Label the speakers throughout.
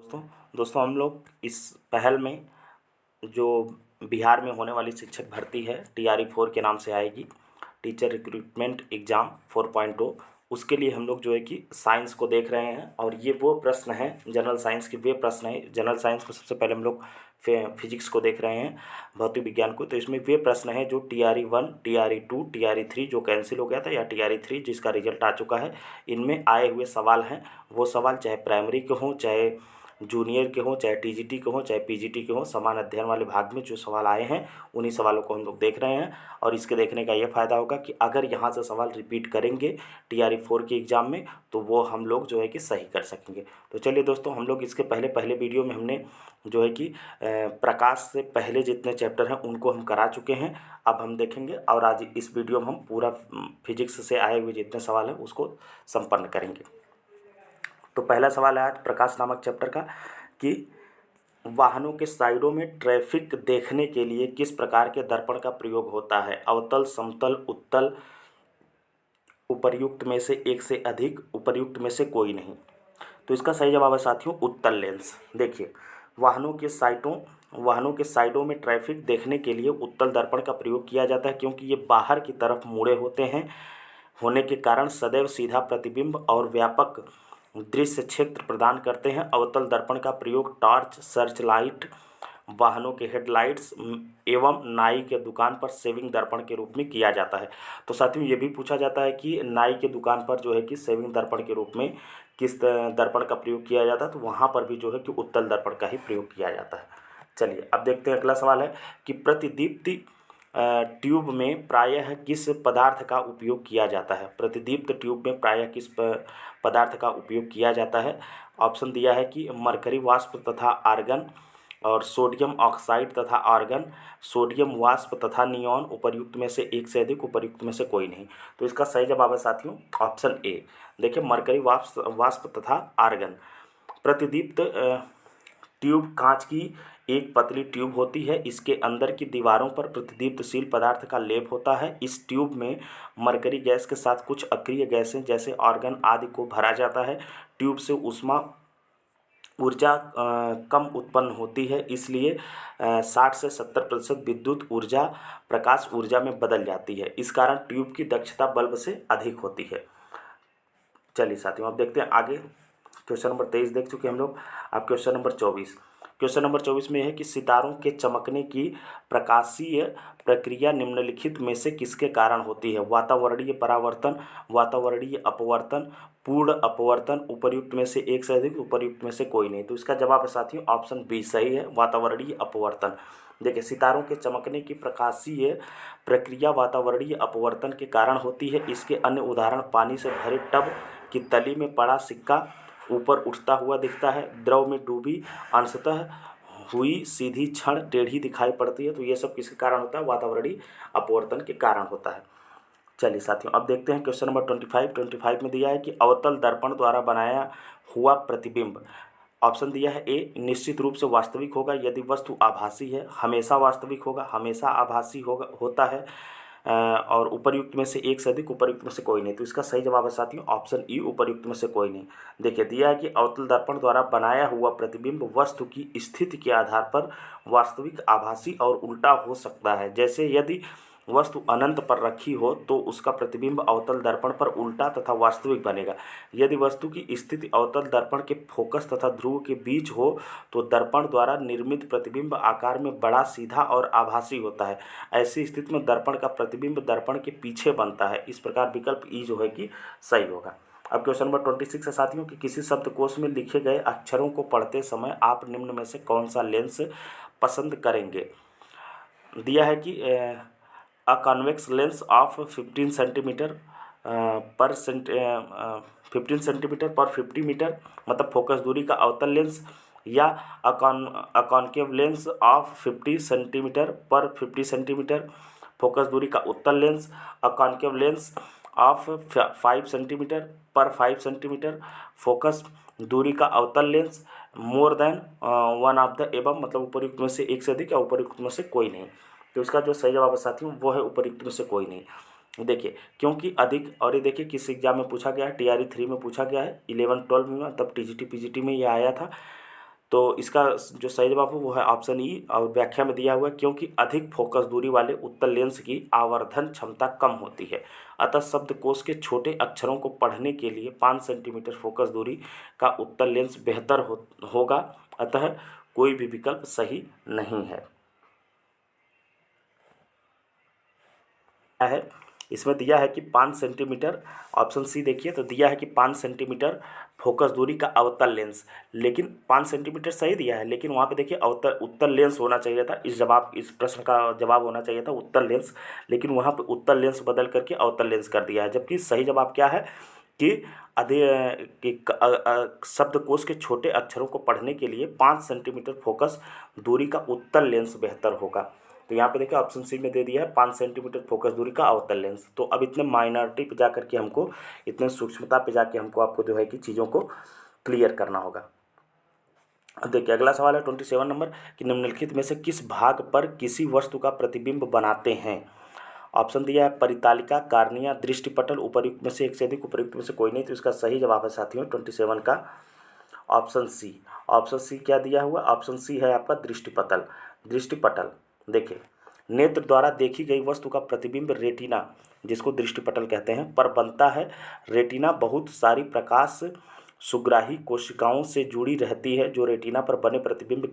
Speaker 1: दोस्तों हम लोग इस पहल में जो बिहार में होने वाली शिक्षक भर्ती है TRE 4 के नाम से आएगी, टीचर रिक्रूटमेंट एग्ज़ाम 4.0, उसके लिए हम लोग जो है कि साइंस को देख रहे हैं। और ये वो प्रश्न है, जनरल साइंस के वे प्रश्न हैं। जनरल साइंस में सबसे पहले हम लोग फिजिक्स को देख रहे हैं, भौतिक विज्ञान को। तो इसमें वे प्रश्न हैं जो TRE 1, TRE 2, TRE 3 जो कैंसिल हो गया था, या TRE 3 जिसका रिजल्ट आ चुका है, इनमें आए हुए सवाल हैं। वो सवाल चाहे प्राइमरी के हों, चाहे जूनियर के हों, चाहे TGT के हों, चाहे PGT के हों, समान अध्ययन वाले भाग में जो सवाल आए हैं उन्हीं सवालों को हम लोग देख रहे हैं। और इसके देखने का ये फ़ायदा होगा कि अगर यहाँ से सवाल रिपीट करेंगे TRE 4 के एग्ज़ाम में तो वो हम लोग जो है कि सही कर सकेंगे। तो चलिए दोस्तों, हम लोग इसके पहले वीडियो में हमने जो है कि प्रकाश से पहले जितने चैप्टर हैं उनको हम करा चुके हैं। अब हम देखेंगे और आज इस वीडियो में हम पूरा फिजिक्स से आए हुए जितने सवाल हैं उसको संपन्न करेंगे। तो पहला सवाल है आज प्रकाश नामक चैप्टर का कि वाहनों के साइडों में ट्रैफिक देखने के लिए किस प्रकार के दर्पण का प्रयोग होता है? अवतल, समतल, उत्तल, उपर्युक्त में से एक से अधिक, उपर्युक्त में से कोई नहीं। तो इसका सही जवाब है साथियों उत्तल लेंस। देखिए, वाहनों के साइडों में ट्रैफिक देखने के लिए उत्तल दर्पण का प्रयोग किया जाता है, क्योंकि ये बाहर की तरफ मुड़े होने के कारण सदैव सीधा प्रतिबिंब और व्यापक दृश्य क्षेत्र प्रदान करते हैं। अवतल दर्पण का प्रयोग टॉर्च, सर्च लाइट, वाहनों के हेडलाइट्स एवं नाई के दुकान पर सेविंग दर्पण के रूप में किया जाता है। तो साथियों ये भी पूछा जाता है कि नाई के दुकान पर जो है कि सेविंग दर्पण के रूप में किस दर्पण का प्रयोग किया जाता है, तो वहाँ पर भी जो है कि उत्तल दर्पण का ही प्रयोग किया जाता है। चलिए अब देखते हैं अगला सवाल है कि प्रतिदीप्ति ट्यूब में प्रायः किस पदार्थ का उपयोग किया जाता है? प्रतिदीप्त ट्यूब में प्रायः किस पदार्थ का उपयोग किया जाता है? ऑप्शन दिया है कि मरकरी वाष्प तथा आर्गन, और सोडियम ऑक्साइड तथा आर्गन, सोडियम वाष्प तथा नियॉन, उपर्युक्त में से एक से अधिक, उपर्युक्त में से कोई नहीं। तो इसका सही जवाब है साथियों ऑप्शन ए। देखिए, मरकरी वाष्प तथा आर्गन। प्रतिदीप्त ट्यूब कांच की एक पतली ट्यूब होती है। इसके अंदर की दीवारों पर प्रतिदीप्तशील पदार्थ का लेप होता है। इस ट्यूब में मरकरी गैस के साथ कुछ अक्रिय गैसें जैसे आर्गन आदि को भरा जाता है। ट्यूब से ऊष्मा ऊर्जा कम उत्पन्न होती है, इसलिए 60 से 70% विद्युत ऊर्जा प्रकाश ऊर्जा में बदल जाती है। इस कारण ट्यूब की दक्षता बल्ब से अधिक होती है। चलिए साथियों अब देखते हैं आगे। क्वेश्चन नंबर 23 देख चुके हम लोग। अब क्वेश्चन नंबर 24। क्वेश्चन नंबर 24 में है कि सितारों के चमकने की प्रकाशीय प्रक्रिया निम्नलिखित में से किसके कारण होती है? वातावरणीय परावर्तन, वातावरणीय अपवर्तन, पूर्ण अपवर्तन, उपर्युक्त में से एक से अधिक, उपर्युक्त में से कोई नहीं। तो इसका जवाब है साथियों ऑप्शन बी सही है, वातावरणीय अपवर्तन। देखिए, सितारों के चमकने की प्रकाशीय प्रक्रिया वातावरणीय अपवर्तन के कारण होती है। इसके अन्य उदाहरण पानी से भरे टब की तली में पड़ा सिक्का ऊपर उठता हुआ दिखता है, द्रव में डूबी अंशतः हुई सीधी छड़ टेढ़ी दिखाई पड़ती है। तो ये सब किसके कारण होता है? वातावरणीय अपवर्तन के कारण होता है। चलिए साथियों अब देखते हैं क्वेश्चन नंबर 25 में दिया है कि अवतल दर्पण द्वारा बनाया हुआ प्रतिबिंब। ऑप्शन दिया है ए, निश्चित रूप से वास्तविक होगा यदि वस्तु आभासी है, हमेशा वास्तविक होगा, हमेशा आभासी होता है, और उपर्युक्त में से एक से अधिक, उपर्युक्त में से कोई नहीं। तो इसका सही जवाब है साथियों ऑप्शन ई, उपर्युक्त में से कोई नहीं। देखिए, दिया है कि अवतल दर्पण द्वारा बनाया हुआ प्रतिबिंब वस्तु की स्थिति के आधार पर वास्तविक, आभासी और उल्टा हो सकता है। जैसे यदि वस्तु अनंत पर रखी हो तो उसका प्रतिबिंब अवतल दर्पण पर उल्टा तथा वास्तविक बनेगा। यदि वस्तु की स्थिति अवतल दर्पण के फोकस तथा ध्रुव के बीच हो तो दर्पण द्वारा निर्मित प्रतिबिंब आकार में बड़ा, सीधा और आभासी होता है। ऐसी स्थिति में दर्पण का प्रतिबिंब दर्पण के पीछे बनता है। इस प्रकार विकल्प ई जो है कि सही होगा। अब क्वेश्चन नंबर 26 है साथियों कि किसी शब्दकोश में लिखे गए अक्षरों को पढ़ते समय आप निम्न में से कौन सा लेंस पसंद करेंगे? दिया है कि a convex lens of 15 centimetre पर 15 सेंटीमीटर पर 50 मीटर, मतलब फोकस दूरी का अवतल लेंस, या कॉनकेव लेंस ऑफ 50 सेंटीमीटर पर 50 सेंटीमीटर, फोकस दूरी का उत्तल lens, concave lens of 5 centimetre पर 5 सेंटीमीटर, फोकस दूरी का अवतल lens, more than one of the above, मतलब उपर्युक्त में से एक से अधिक या उपर्युक्त में से कोई नहीं। तो इसका जो सही जवाब है साथियों वो है उपर्युक्त में से कोई नहीं। देखिए, क्योंकि अधिक, और ये देखिए किस एग्जाम में पूछा गया है, TRE 3 में पूछा गया है, 11-12 में, तब TGT PGT में ये आया था। तो इसका जो सही जवाब है वो है ऑप्शन ई। और व्याख्या में दिया हुआ है क्योंकि अधिक फोकस दूरी वाले उत्तल लेंस की आवर्धन क्षमता कम होती है, अतः शब्दकोश के छोटे अक्षरों को पढ़ने के लिए 5 सेंटीमीटर फोकस दूरी का उत्तल लेंस बेहतर होगा, अतः कोई भी विकल्प सही नहीं है। इसमें दिया है कि 5 सेंटीमीटर, ऑप्शन सी देखिए, तो दिया है कि 5 सेंटीमीटर फोकस दूरी का अवतल लेंस, लेकिन 5 सेंटीमीटर सही दिया है, लेकिन वहाँ पे देखिए उत्तल लेंस होना चाहिए था। इस प्रश्न का जवाब होना चाहिए था उत्तल लेंस, लेकिन वहाँ पे उत्तल लेंस बदल करके अवतल लेंस कर दिया है। जबकि सही जवाब क्या है कि शब्दकोश के छोटे अक्षरों को पढ़ने के लिए 5 सेंटीमीटर फोकस दूरी का उत्तल लेंस बेहतर होगा। तो यहाँ पे देखिए ऑप्शन सी में दे दिया है 5 सेंटीमीटर फोकस दूरी का अवतल लेंस। तो अब इतने माइनॉरिटी पे जाकर के हमको, इतने सूक्ष्मता पे जाके हमको आपको जो है कि चीज़ों को क्लियर करना होगा। अब देखिए अगला सवाल है 27 नंबर कि निम्नलिखित में से किस भाग पर किसी वस्तु का प्रतिबिंब बनाते हैं। ऑप्शन दिया है परितालिका, कार्निया, दृष्टिपटल, उपर्युक्त में से एक से अधिक, उपर्युक्त में से कोई नहीं। तो इसका सही जवाब है साथियों 27 का ऑप्शन सी। ऑप्शन सी क्या दिया हुआ, ऑप्शन सी है आपका दृष्टिपटल। दृष्टिपटल देखिए, नेत्र द्वारा देखी गई वस्तु का प्रतिबिंब रेटिना, जिसको दृष्टिपटल कहते हैं, पर बनता है। रेटिना बहुत सारी प्रकाश सुग्राही कोशिकाओं से जुड़ी रहती है, जो रेटिना पर बने प्रतिबिंब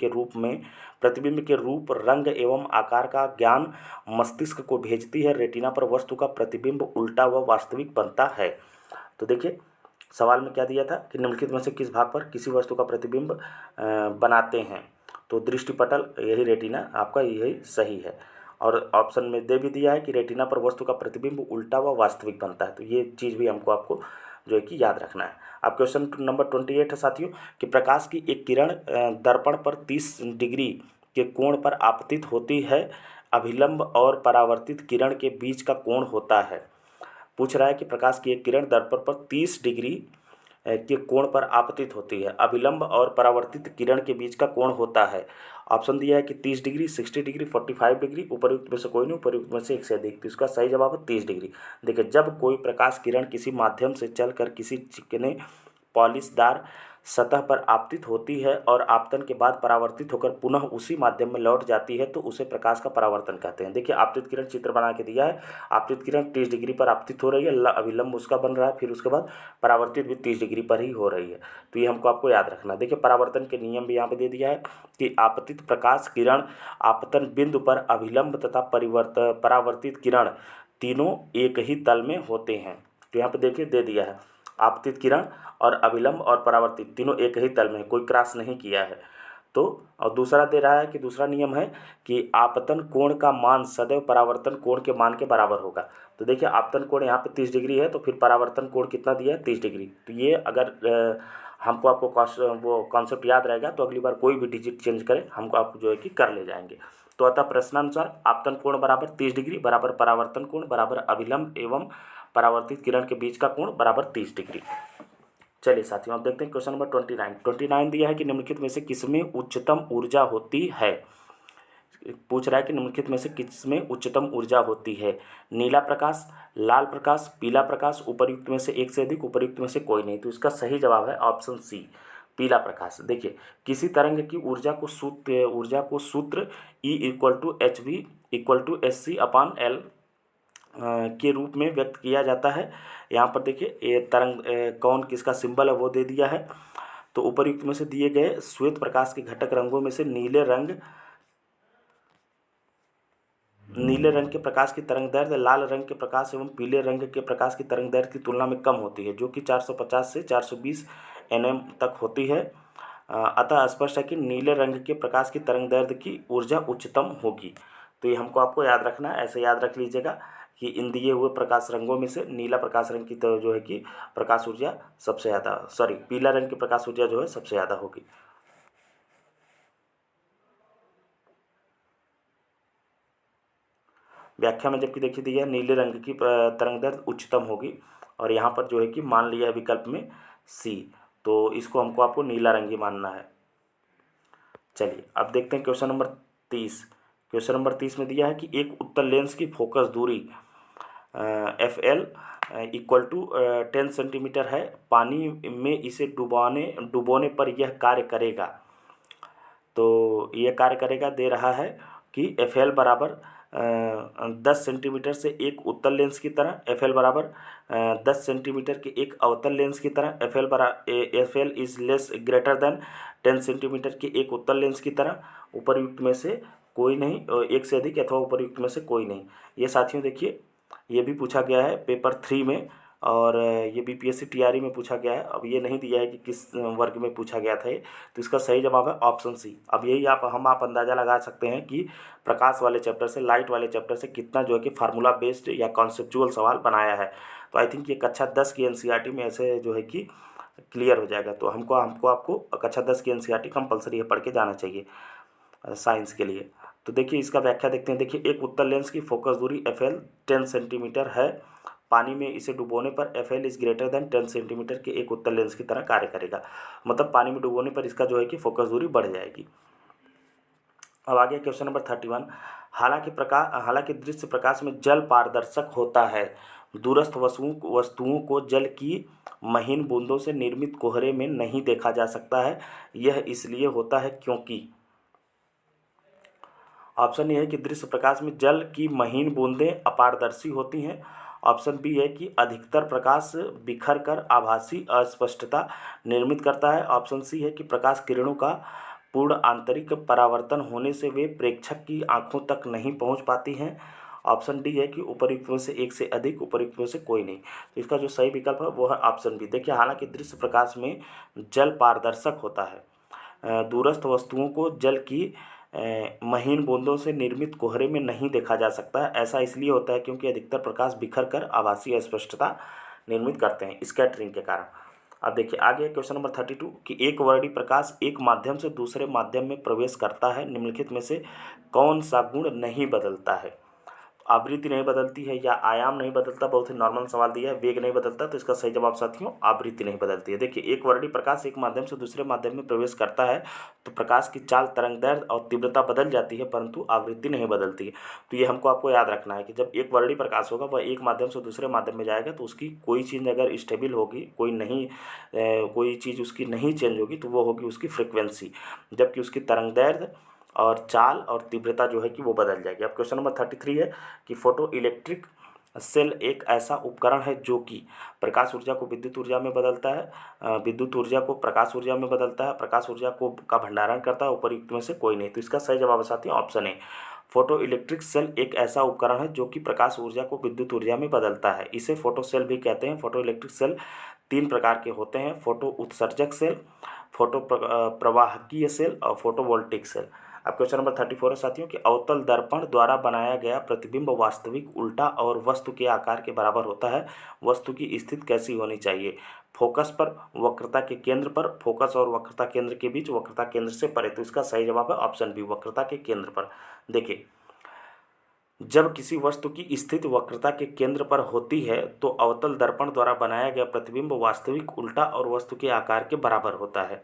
Speaker 1: के रूप, रंग एवं आकार का ज्ञान मस्तिष्क को भेजती है। रेटिना पर वस्तु का प्रतिबिंब उल्टा व वास्तविक बनता है। तो देखिए सवाल में क्या दिया था कि निम्नलिखित में से किस भाग पर किसी वस्तु का प्रतिबिंब बनाते हैं। तो दृष्टिपटल, यही रेटिना आपका यही सही है। और ऑप्शन में दे भी दिया है कि रेटिना पर वस्तु का प्रतिबिंब उल्टा व वास्तविक बनता है। तो ये चीज़ भी आपको जो है कि याद रखना है। अब क्वेश्चन नंबर 28 है साथियों कि प्रकाश की एक किरण दर्पण पर 30 डिग्री के कोण पर आपतित होती है, अभिलंब और परावर्तित किरण के बीच का कोण होता है। पूछ रहा है कि प्रकाश की एक किरण दर्पण पर 30 डिग्री के कोण पर आपतित होती है, अभिलंब और परावर्तित किरण के बीच का कोण होता है। ऑप्शन दिया है कि 30 डिग्री, 60 डिग्री, 45 डिग्री, उपर्युक्त में से कोई नहीं, उपर्युक्त में से एक से अधिक। तो इसका सही जवाब है 30 डिग्री। देखिए जब कोई प्रकाश किरण किसी माध्यम से चलकर किसी चिकने पॉलिशदार सतह पर आपतित होती है और आपतन के बाद परावर्तित होकर पुनः उसी माध्यम में लौट जाती है, तो उसे प्रकाश का परावर्तन कहते हैं। देखिए आपतित किरण चित्र बना के दिया है, आपतित किरण 30 डिग्री पर आपतित हो रही है, अभिलंब उसका बन रहा है, फिर उसके बाद परावर्तित भी 30 डिग्री पर ही हो रही है। तो ये आपको याद रखना। देखिए परावर्तन के नियम भी यहाँ पे दे दिया है कि आपतित प्रकाश किरण आपतन बिंदु पर अभिलंब तथा परावर्तित किरण तीनों एक ही तल में होते हैं। तो यहाँ पे देखिए दे दिया है आपतित किरण और अभिलंब और परावर्तित तीनों एक ही तल में, कोई क्रॉस नहीं किया है। तो और दूसरा दे रहा है कि दूसरा नियम है कि आपतन कोण का मान सदैव परावर्तन कोण के मान के बराबर होगा। तो देखिए आपतन कोण यहाँ पे 30 डिग्री है, तो फिर परावर्तन कोण कितना दिया है 30 डिग्री। तो ये अगर आपको वो कॉन्सेप्ट याद रहेगा तो अगली बार कोई भी डिजिट चेंज करें हमको आप जो है कि कर ले जाएंगे। तो अतः प्रश्नानुसार आपतन कोण बराबर 30 डिग्री बराबर परावर्तन कोण बराबर अभिलंब एवं परावर्तित किरण के बीच का कोण बराबर 30 डिग्री। चलिए साथियों अब देखते हैं क्वेश्चन नंबर 29 दिया है कि निम्नलिखित में से किसमें उच्चतम ऊर्जा होती है। पूछ रहा है कि निम्नलिखित में से किसमें उच्चतम ऊर्जा होती है। नीला प्रकाश, लाल प्रकाश, पीला प्रकाश, उपर्युक्त में से एक से अधिक, उपर्युक्त में से कोई नहीं। तो इसका सही जवाब है ऑप्शन सी पीला प्रकाश। देखिए किसी तरंग की ऊर्जा को सूत्र E=hv=SC/L के रूप में व्यक्त किया जाता है। यहाँ पर देखिए ये तरंग कौन किसका सिंबल है वो दे दिया है। तो उपर्युक्त में से दिए गए श्वेत प्रकाश के घटक रंगों में से नीले रंग के प्रकाश की तरंगदैर्घ्य लाल रंग के प्रकाश एवं पीले रंग के प्रकाश की तरंगदैर्घ्य की तुलना में कम होती है, जो कि 450 से 420 nm तक होती है। अतः स्पष्ट है कि नीले रंग के प्रकाश की तरंगदैर्घ्य की ऊर्जा उच्चतम होगी। तो ये आपको याद रखना है, ऐसे याद रख लीजिएगा कि इन दिए हुए प्रकाश रंगों में से नीला प्रकाश रंग की तो जो है कि प्रकाश ऊर्जा सबसे ज़्यादा, पीला रंग की प्रकाश ऊर्जा जो है सबसे ज़्यादा होगी। व्याख्या में जबकि देखिए दिया नीले रंग की तरंगदैर्घ्य उच्चतम होगी, और यहाँ पर जो है कि मान लिया है विकल्प में सी, तो इसको आपको नीला रंग ही मानना है। चलिए अब देखते हैं क्वेश्चन नंबर 30। क्वेश्चन नंबर 30 में दिया है कि एक उत्तल लेंस की फोकस दूरी FL = 10 सेंटीमीटर है, पानी में इसे डुबोने पर यह कार्य करेगा। तो ये कार्य करेगा, दे रहा है कि FL बराबर 10 सेंटीमीटर से एक उत्तल लेंस की तरह, FL बराबर 10 सेंटीमीटर के एक अवतल लेंस की तरह, FL is less greater than 10 centimetre के एक उत्तल लेंस की तरह, उपरयुक्त में से कोई नहीं, एक से अधिक अथवा उपरयुक्त में से कोई नहीं। ये साथियों देखिए, ये भी पूछा गया है पेपर 3 में, और ये BPSC TRE में पूछा गया है। अब ये नहीं दिया है कि किस वर्ग में पूछा गया था ये, तो इसका सही जवाब है ऑप्शन सी। अब यही आप अंदाज़ा लगा सकते हैं कि प्रकाश वाले चैप्टर से, लाइट वाले चैप्टर से कितना जो है कि फार्मूला बेस्ड या कॉन्सेप्चुअल सवाल बनाया है। तो आई थिंक ये कक्षा 10 की NCERT में ऐसे जो है कि क्लियर हो जाएगा। तो आपको कक्षा 10 की NCERT कंपलसरी है, पढ़ के जाना चाहिए साइंस के लिए। तो देखिए इसका व्याख्या देखते हैं। देखिए एक उत्तल लेंस की फोकस दूरी FL 10 सेंटीमीटर है। पानी में इसे डुबोने पर FL is greater than 10 centimetre के एक उत्तल लेंस की तरह कार्य करेगा। मतलब पानी में डुबोने पर इसका जो है कि फोकस दूरी बढ़ जाएगी। अब आगे क्वेश्चन नंबर 31। हालांकि दृश्य प्रकाश में जल पारदर्शक होता है, दूरस्थ वस्तुओं को जल की महीन बूंदों से निर्मित कोहरे में नहीं देखा जा सकता है। यह इसलिए होता है क्योंकि, ऑप्शन ए है कि दृश्य प्रकाश में जल की महीन बूंदें अपारदर्शी होती हैं। ऑप्शन बी है कि अधिकतर प्रकाश बिखर कर आभासी अस्पष्टता निर्मित करता है। ऑप्शन सी है कि प्रकाश किरणों का पूर्ण आंतरिक परावर्तन होने से वे प्रेक्षक की आंखों तक नहीं पहुंच पाती हैं। ऑप्शन डी है कि उपर्युक्त में से एक से अधिक, उपर्युक्त में से कोई नहीं। तो इसका जो सही विकल्प है वो है ऑप्शन बी। देखिए हालांकि दृश्य प्रकाश में जल पारदर्शक होता है, दूरस्थ वस्तुओं को जल की महीन बूंदों से निर्मित कोहरे में नहीं देखा जा सकता है। ऐसा इसलिए होता है क्योंकि अधिकतर प्रकाश बिखर कर आभासी अस्पष्टता निर्मित करते हैं, स्कैटरिंग के कारण। अब देखिए आगे क्वेश्चन नंबर 32 कि एक वर्णी प्रकाश एक माध्यम से दूसरे माध्यम में प्रवेश करता है, निम्नलिखित में से कौन सा गुण नहीं बदलता है। आवृत्ति नहीं बदलती है या आयाम नहीं बदलता, बहुत ही नॉर्मल सवाल दिया है। वेग नहीं बदलता, तो इसका सही जवाब साथियों आवृत्ति नहीं बदलती है। देखिए एक वर्णी प्रकाश एक माध्यम से दूसरे माध्यम में प्रवेश करता है तो प्रकाश की चाल, तरंगदैर्घ्य और तीव्रता बदल जाती है, परंतु आवृत्ति नहीं बदलती है। तो ये आपको याद रखना है कि जब एक वर्णी प्रकाश होगा वह एक माध्यम से दूसरे माध्यम में जाएगा तो उसकी कोई चीज़ अगर स्टेबल होगी, कोई चीज़ उसकी नहीं चेंज होगी तो वो होगी उसकी फ्रिक्वेंसी, जबकि उसकी तरंगदैर्घ्य और चाल और तीव्रता जो है कि वो बदल जाएगी। अब क्वेश्चन नंबर 33 है कि फोटो इलेक्ट्रिक सेल एक ऐसा उपकरण है जो कि प्रकाश ऊर्जा को विद्युत ऊर्जा में बदलता है, विद्युत ऊर्जा को प्रकाश ऊर्जा में बदलता है, प्रकाश ऊर्जा का भंडारण करता है, उपयुक्त में से कोई नहीं। तो इसका सही जवाब है साथियों option A. Photoelectric cell एक ऐसा उपकरण है जो कि प्रकाश ऊर्जा को विद्युत ऊर्जा में बदलता है। इसे फोटो सेल भी कहते हैं। फोटो इलेक्ट्रिक सेल 3 प्रकार के होते हैं: फोटो उत्सर्जक सेल, फोटो प्रवाहकीय सेल और फोटोवोल्टिक सेल। अब क्वेश्चन नंबर 34 है साथियों कि अवतल दर्पण द्वारा बनाया गया प्रतिबिंब वास्तविक उल्टा और वस्तु के आकार के बराबर होता है। वस्तु की स्थिति कैसी होनी चाहिए? फोकस पर, वक्रता के केंद्र पर, फोकस और वक्रता केंद्र के बीच, वक्रता केंद्र से परे। तो इसका सही जवाब है ऑप्शन बी, वक्रता के केंद्र पर। देखिए जब किसी वस्तु की स्थिति वक्रता के केंद्र पर होती है तो अवतल दर्पण द्वारा बनाया गया प्रतिबिंब वास्तविक उल्टा और वस्तु के आकार के बराबर होता है।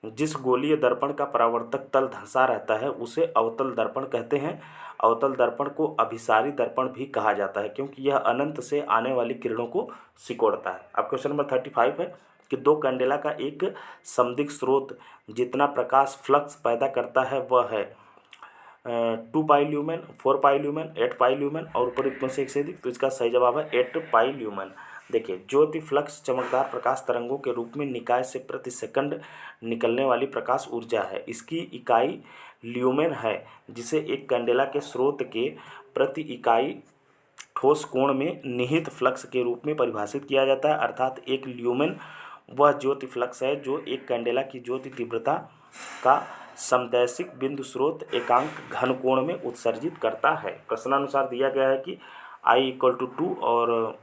Speaker 1: जिस गोलीय दर्पण का परावर्तक तल धंसा रहता है उसे अवतल दर्पण कहते हैं। अवतल दर्पण को अभिसारी दर्पण भी कहा जाता है क्योंकि यह अनंत से आने वाली किरणों को सिकोड़ता है। अब क्वेश्चन नंबर 35 है कि 2 कैंडेला का एक समदिग्ध स्रोत जितना प्रकाश फ्लक्स पैदा करता है वह है 2 पाई ल्यूमेन, 4 पाई ल्यूमेन, 8 पाई ल्यूमेन और उपयुक्त में से एक से अधिक। तो इसका सही जवाब है 8 पाई ल्यूमेन। देखिए ज्योति फ्लक्स चमकदार प्रकाश तरंगों के रूप में निकाय से प्रति सेकंड निकलने वाली प्रकाश ऊर्जा है। इसकी इकाई ल्यूमेन है जिसे एक कैंडेला के स्रोत के प्रति इकाई ठोस कोण में निहित फ्लक्स के रूप में परिभाषित किया जाता है। अर्थात एक ल्यूमेन वह ज्योति फ्लक्स है जो एक कैंडेला की ज्योति तीव्रता का समदैशिक बिंदु स्रोत एकांक घन कोण में उत्सर्जित करता है। प्रश्नानुसार दिया गया है कि I = 2 और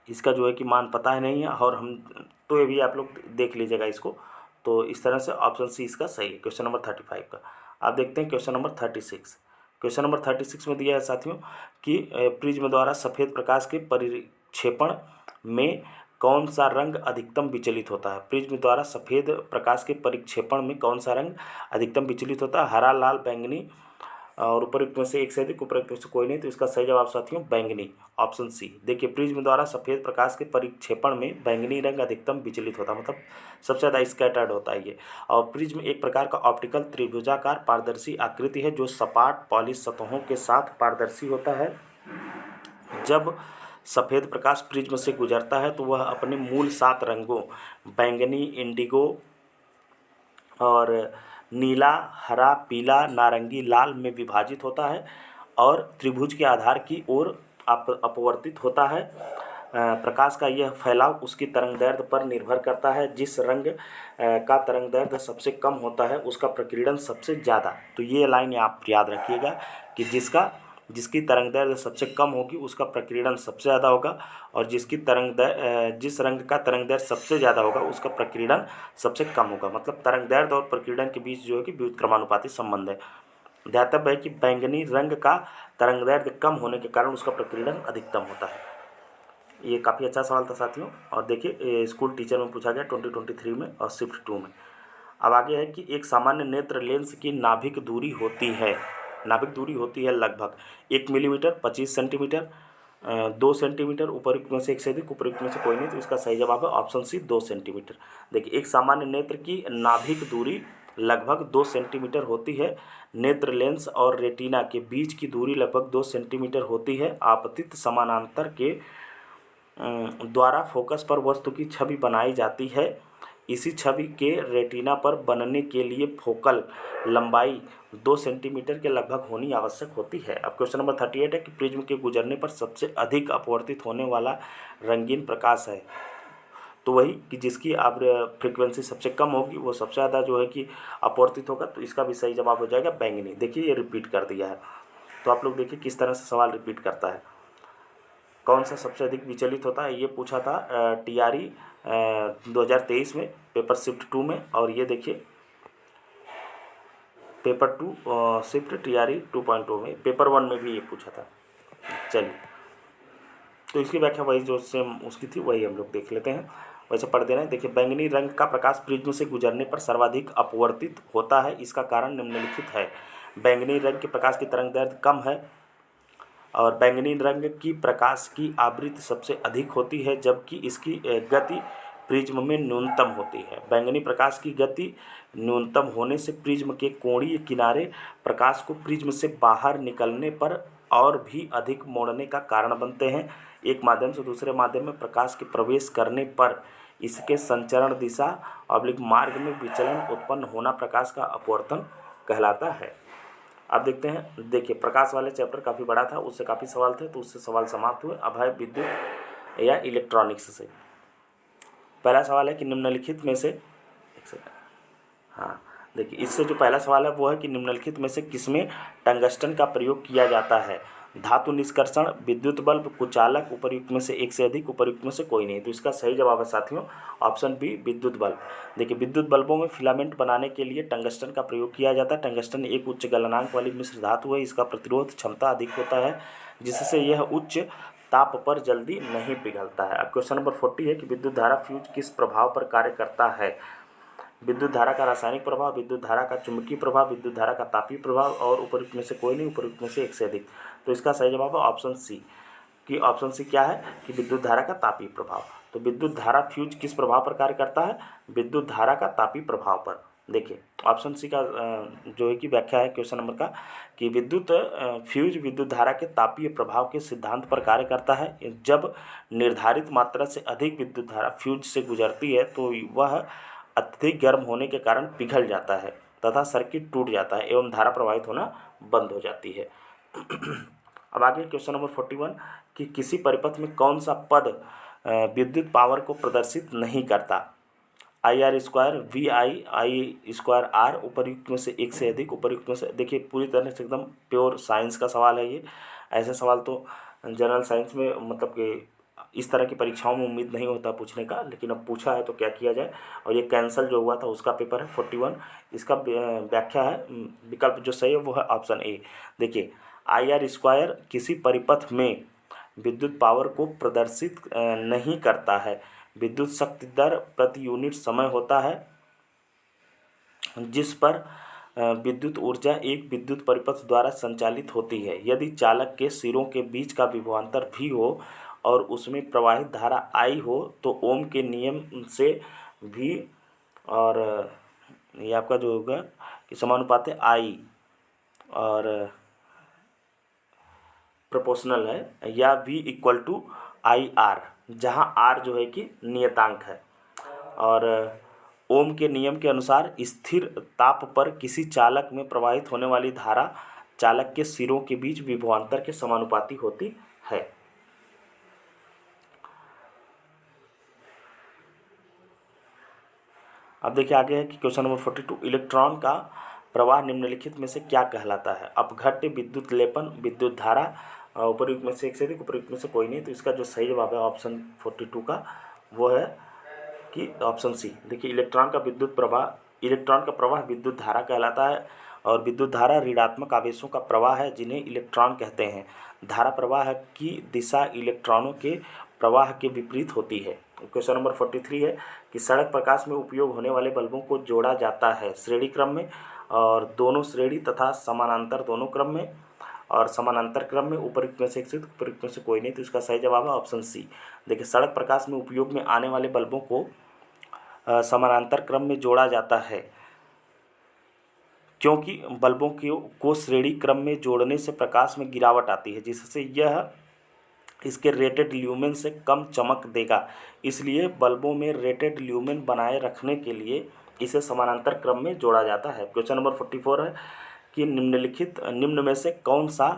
Speaker 1: इसका जो है कि मान पता है नहीं है, और हम तो ये भी आप लोग देख लीजिएगा इसको। तो इस तरह से ऑप्शन सी इसका सही है क्वेश्चन नंबर 35 का। आप देखते हैं क्वेश्चन नंबर 36। क्वेश्चन नंबर 36 में दिया है साथियों कि प्रिज्म द्वारा सफ़ेद प्रकाश के परिक्षेपण में कौन सा रंग अधिकतम विचलित होता है? प्रिज्म द्वारा सफ़ेद प्रकाश के परिक्षेपण में कौन सा रंग अधिकतम विचलित होता है? हरा, लाल, बैंगनी, और उपयुक्त में से एक से अधिक, उपयुक्त में से कोई नहीं। तो इसका सही जवाब साथियों बैंगनी, ऑप्शन सी। देखिए प्रिज्म द्वारा सफ़ेद प्रकाश के परिक्षेपण में बैंगनी रंग अधिकतम विचलित होता है, मतलब सबसे ज़्यादा स्कैटर्ड होता है ये। और प्रिज्म एक प्रकार का ऑप्टिकल त्रिभुजाकार पारदर्शी आकृति है जो सपाट पॉलिश सतहों के साथ पारदर्शी होता है। जब सफ़ेद प्रकाश प्रिज्म से गुजरता है तो वह अपने मूल 7 रंगों बैंगनी, इंडिगो और नीला, हरा, पीला, नारंगी, लाल में विभाजित होता है और त्रिभुज के आधार की ओर अपवर्तित होता है। प्रकाश का यह फैलाव उसकी तरंगदैर्ध्य पर निर्भर करता है। जिस रंग का तरंगदैर्ध्य सबसे कम होता है उसका प्रकीर्णन सबसे ज़्यादा। तो ये लाइन आप याद रखिएगा कि जिसकी तरंगदैर्ध्य सबसे कम होगी उसका प्रकीर्णन सबसे ज़्यादा होगा, और जिस रंग का तरंगदैर्ध्य सबसे ज़्यादा होगा उसका प्रकीर्णन सबसे कम होगा। मतलब तरंगदैर्ध्य और प्रकीर्णन के बीच जो है कि व्युत्क्रमानुपाती संबंध है। ध्यातव्य है कि बैंगनी रंग का तरंगदैर्ध्य कम होने के कारण उसका प्रकीर्णन अधिकतम होता है। ये काफ़ी अच्छा सवाल था साथियों, और देखिए स्कूल टीचर में पूछा गया 2023 में और शिफ्ट 2 में। अब आगे है कि एक सामान्य नेत्र लेंस की नाभिक दूरी होती है लगभग 1 मिलीमीटर, 25 सेंटीमीटर, 2 सेंटीमीटर, उपयुक्त में से एक से अधिक, उपयुक्त में से कोई नहीं। तो इसका सही जवाब है ऑप्शन सी 2 सेंटीमीटर। देखिए एक सामान्य नेत्र की नाभिक दूरी लगभग 2 सेंटीमीटर होती है। नेत्र लेंस और रेटिना के बीच की दूरी लगभग 2 सेंटीमीटर होती है। आपतित समानांतर के द्वारा फोकस पर वस्तु की छवि बनाई जाती है। इसी छवि के रेटिना पर बनने के लिए फोकल लंबाई 2 सेंटीमीटर के लगभग होनी आवश्यक होती है। अब क्वेश्चन नंबर 38 है कि प्रिज्म के गुजरने पर सबसे अधिक अपवर्तित होने वाला रंगीन प्रकाश है। तो वही कि जिसकी आप फ्रीक्वेंसी सबसे कम होगी वो सबसे ज़्यादा जो है कि अपवर्तित होगा। तो इसका भी सही जवाब हो जाएगा बैंगनी। देखिए ये रिपीट कर दिया है। तो आप लोग देखिए किस तरह से सवाल रिपीट करता है। कौन सा सबसे अधिक विचलित होता है, ये पूछा था टीआरई 2023 में पेपर शिफ्ट 2 में। और ये देखिए पेपर 2 शिफ्ट टीआरई 2.0 में, पेपर 1 में भी ये पूछा था। चलिए तो इसकी व्याख्या वही जो सेम उसकी थी वही हम लोग देख लेते हैं, वैसे पढ़ दे रहे हैं। देखिए बैंगनी रंग का प्रकाश प्रिज्म से गुजरने पर सर्वाधिक अपवर्तित होता है। इसका कारण निम्नलिखित है। बैंगनी रंग के प्रकाश की तरंगदैर्ध्य कम है और बैंगनी रंग की प्रकाश की आवृत्ति सबसे अधिक होती है, जबकि इसकी गति प्रिज्म में न्यूनतम होती है। बैंगनी प्रकाश की गति न्यूनतम होने से प्रिज्म के कोणीय किनारे प्रकाश को प्रिज्म से बाहर निकलने पर और भी अधिक मोड़ने का कारण बनते हैं। एक माध्यम से दूसरे माध्यम में प्रकाश के प्रवेश करने पर इसके संचरण दिशा अवलिक मार्ग में विचलन उत्पन्न होना प्रकाश का अपवर्तन कहलाता है। अब देखते हैं। देखिए प्रकाश वाले चैप्टर काफ़ी बड़ा था, उससे काफ़ी सवाल थे, तो उससे सवाल समाप्त हुए। अब है विद्युत या इलेक्ट्रॉनिक्स से। पहला सवाल है कि निम्नलिखित में से, एक सेकंड, हाँ देखिए इससे जो पहला सवाल है वो है कि निम्नलिखित में से किसमें टंगस्टन का प्रयोग किया जाता है। धातु निष्कर्षण, विद्युत बल्ब, कुचालक, उपयुक्त में से एक से अधिक, उपयुक्त में से कोई नहीं। तो इसका सही जवाब है साथियों ऑप्शन बी विद्युत बल्ब। देखिए विद्युत बल्बों में फिलामेंट बनाने के लिए टंगस्टन का प्रयोग किया जाता है। टंगस्टन एक उच्च गलनांक वाली मिश्र धातु है। इसका प्रतिरोध क्षमता अधिक होता है जिससे यह उच्च ताप पर जल्दी नहीं पिघलता है। अब क्वेश्चन नंबर 40 है कि विद्युत धारा फ्यूज किस प्रभाव पर कार्य करता है। विद्युत धारा का रासायनिक प्रभाव, विद्युत धारा का चुंबकीय प्रभाव, विद्युत धारा का तापीय प्रभाव, और उपयुक्त में से कोई नहीं, उपयुक्त में से एक से अधिक। तो इसका सही जवाब है ऑप्शन सी। कि ऑप्शन सी क्या है कि विद्युत धारा का तापीय प्रभाव। तो विद्युत धारा फ्यूज किस प्रभाव पर कार्य करता है, विद्युत धारा का तापीय प्रभाव पर। देखिए ऑप्शन सी का जो है कि व्याख्या है क्वेश्चन नंबर का कि विद्युत फ्यूज विद्युत धारा के तापीय प्रभाव के सिद्धांत पर कार्य करता है। जब निर्धारित मात्रा से अधिक विद्युत धारा फ्यूज से गुजरती है तो वह अत्यधिक गर्म होने के कारण पिघल जाता है तथा सर्किट टूट जाता है एवं धारा प्रवाहित होना बंद हो जाती है। अब आगे क्वेश्चन नंबर 41 कि किसी परिपथ में कौन सा पद विद्युत पावर को प्रदर्शित नहीं करता। IR² VI² R, उपयुक्त में से एक से अधिक, उपयुक्त में से। देखिए पूरी तरह से एकदम प्योर साइंस का सवाल है ये। ऐसे सवाल तो जनरल साइंस में मतलब कि इस तरह की परीक्षाओं में उम्मीद नहीं होता पूछने का, लेकिन अब पूछा है तो क्या किया जाए। और ये कैंसिल जो हुआ था उसका पेपर है 41। इसका व्याख्या है, विकल्प जो सही है वो है ऑप्शन ए। देखिए IR² किसी परिपथ में विद्युत पावर को प्रदर्शित नहीं करता है। विद्युत शक्ति दर प्रति यूनिट समय होता है जिस पर विद्युत ऊर्जा एक विद्युत परिपथ द्वारा संचालित होती है। यदि चालक के सिरों के बीच का विभवांतर V हो और उसमें प्रवाहित धारा I हो तो ओम के नियम से V और ये आपका जो होगा कि समानुपाती I और प्रोपोर्शनल है, या V = IR, जहाँ R जो है कि नियतांक है। और ओम के नियम के अनुसार स्थिर ताप पर किसी चालक में प्रवाहित होने वाली धारा चालक के सिरों के बीच विभवांतर के समानुपाती होती है। अब देखिए आगे है कि क्वेश्चन नंबर 42, इलेक्ट्रॉन का प्रवाह निम्नलिखित में से क्या कहलाता है? अपघट्य, विद्युत लेपन, विद्युत धारा, उपयुक्त में से एक से अधिक, उपयुक्त में से कोई नहीं। तो इसका जो सही जवाब है ऑप्शन 42 का वो है कि ऑप्शन सी। देखिए इलेक्ट्रॉन का प्रवाह विद्युत धारा कहलाता है और विद्युत धारा ऋणात्मक आवेशों का प्रवाह है जिन्हें इलेक्ट्रॉन कहते हैं। धारा प्रवाह की दिशा इलेक्ट्रॉनों के प्रवाह के विपरीत होती है। क्वेश्चन नंबर 43 है कि सड़क प्रकाश में उपयोग होने वाले बल्बों को जोड़ा जाता है श्रेणी क्रम में और दोनों श्रेणी तथा समानांतर दोनों क्रम में, और समानांतर क्रम में उपयुक्त में से एक से उपयुक्त में से कोई नहीं। तो इसका सही जवाब है ऑप्शन सी। देखिए सड़क प्रकाश में उपयोग में आने वाले बल्बों को समानांतर क्रम में जोड़ा जाता है क्योंकि बल्बों को श्रेणी क्रम में जोड़ने से प्रकाश में गिरावट आती है जिससे यह इसके रेटेड ल्यूमेन से कम चमक देगा। इसलिए बल्बों में रेटेड ल्यूमेन बनाए रखने के लिए इसे समानांतर क्रम में जोड़ा जाता है। क्वेश्चन नंबर 44 है कि निम्न में से कौन सा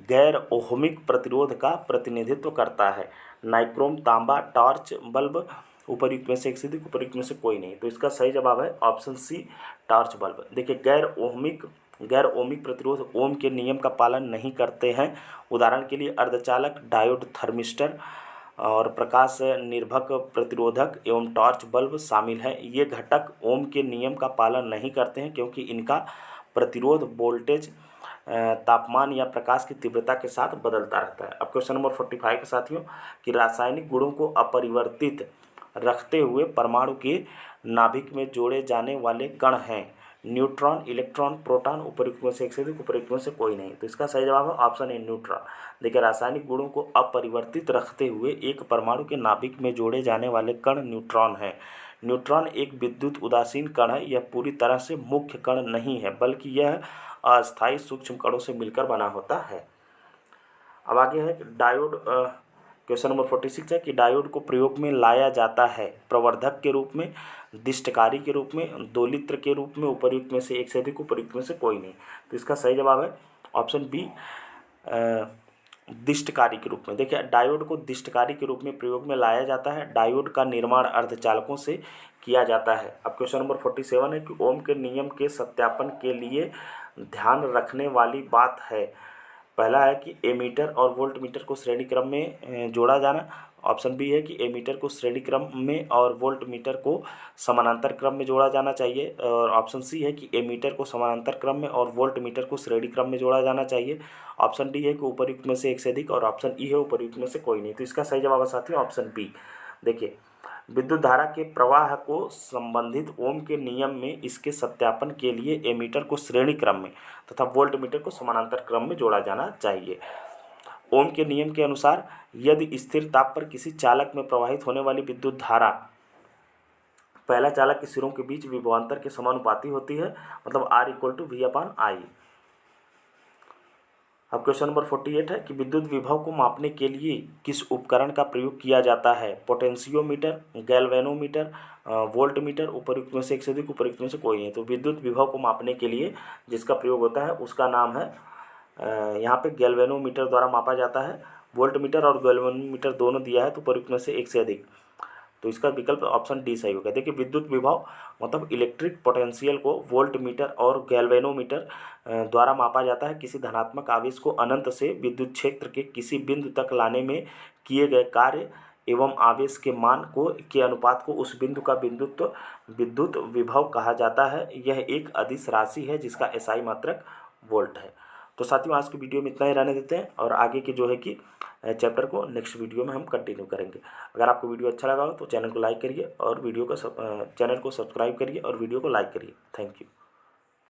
Speaker 1: गैर ओहमिक प्रतिरोध का प्रतिनिधित्व करता है? नाइक्रोम, तांबा, टॉर्च बल्ब, उपयुक्त में से एक से अधिक, उपयुक्त में से कोई नहीं। तो इसका सही जवाब है ऑप्शन सी, टॉर्च बल्ब। देखिए गैर ओमिक प्रतिरोध ओम के नियम का पालन नहीं करते हैं। उदाहरण के लिए अर्धचालक, डायोड, थर्मिस्टर और प्रकाश निर्भक प्रतिरोधक एवं टॉर्च बल्ब शामिल हैं। ये घटक ओम के नियम का पालन नहीं करते हैं क्योंकि इनका प्रतिरोध वोल्टेज, तापमान या प्रकाश की तीव्रता के साथ बदलता रहता है। अब क्वेश्चन नंबर 45 के साथियों कि रासायनिक गुणों को अपरिवर्तित रखते हुए परमाणु के नाभिक में जोड़े जाने वाले कण हैं न्यूट्रॉन, इलेक्ट्रॉन, प्रोटॉन, उपयुक्त में से एक से अधिक, उपयुक्त में से कोई नहीं। तो इसका सही जवाब है ऑप्शन ए, न्यूट्रॉन। देखिए रासायनिक गुणों को अपरिवर्तित रखते हुए एक परमाणु के नाभिक में जोड़े जाने वाले कण न्यूट्रॉन है। न्यूट्रॉन एक विद्युत उदासीन कण है। यह पूरी तरह से मुख्य कण नहीं है बल्कि यह अस्थायी सूक्ष्म कणों से मिलकर बना होता है। अब आगे है डायोड। क्वेश्चन नंबर 46 है कि डायोड को प्रयोग में लाया जाता है प्रवर्धक के रूप में, दिष्टकारी के रूप में, दोलित्र के रूप में, उपयुक्त में से एक से अधिक, उपयुक्त में से कोई नहीं। तो इसका सही जवाब है ऑप्शन बी, दिष्टकारी के रूप में। देखिए डायोड को दिष्टकारी के रूप में प्रयोग में लाया जाता है। डायोड का निर्माण अर्धचालकों से किया जाता है। अब क्वेश्चन नंबर 47 है कि ओम के नियम के सत्यापन के लिए ध्यान रखने वाली बात है। पहला है कि एमीटर और वोल्टमीटर को श्रेणी क्रम में जोड़ा जाना। ऑप्शन बी है कि एमीटर को श्रेणी क्रम में और वोल्टमीटर को समानांतर क्रम में जोड़ा जाना चाहिए। और ऑप्शन सी है कि एमीटर को समानांतर क्रम में और वोल्टमीटर को श्रेणी क्रम में जोड़ा जाना चाहिए। ऑप्शन डी है कि उपयुक्त में से एक से अधिक और ऑप्शन ई है उपयुक्त में से कोई नहीं। तो इसका सही जवाब है साथियों ऑप्शन बी। देखिए विद्युत धारा के प्रवाह को संबंधित ओम के नियम में इसके सत्यापन के लिए एमीटर को श्रेणी क्रम में तथा वोल्टमीटर को समानांतर क्रम में जोड़ा जाना चाहिए। ओम के नियम के अनुसार यदि स्थिर ताप पर किसी चालक में प्रवाहित होने वाली विद्युत धारा पहला चालक के सिरों के बीच विभवांतर के समानुपाती होती है, मतलब R = V/I। अब क्वेश्चन नंबर 48 है कि विद्युत विभव को मापने के लिए किस उपकरण का प्रयोग किया जाता है? पोटेंशियोमीटर, गैल्वेनोमीटर, वोल्टमीटर, उपयुक्त में से एक से अधिक, उपयुक्त में से कोई नहीं। तो विद्युत विभव को मापने के लिए जिसका प्रयोग होता है उसका नाम है यहाँ पे गैल्वेनोमीटर द्वारा मापा जाता है। वोल्टमीटर और गैल्वेनोमीटर दोनों दिया है तो उपयुक्त में से एक से अधिक। तो इसका विकल्प ऑप्शन डी सही होगा। देखिए विद्युत विभव मतलब इलेक्ट्रिक पोटेंशियल को वोल्टमीटर और गैल्वेनोमीटर द्वारा मापा जाता है। किसी धनात्मक आवेश को अनंत से विद्युत क्षेत्र के किसी बिंदु तक लाने में किए गए कार्य एवं आवेश के मान के अनुपात को उस बिंदु का विद्युत विभव कहा जाता है। यह एक अदिश राशि है जिसका एसआई मात्रक वोल्ट है। तो साथियों आज की वीडियो में इतना ही रहने देते हैं और आगे के जो है कि चैप्टर को नेक्स्ट वीडियो में हम कंटिन्यू करेंगे। अगर आपको वीडियो अच्छा लगा हो तो चैनल को लाइक करिए और चैनल को सब्सक्राइब करिए और वीडियो को लाइक करिए। Thank you.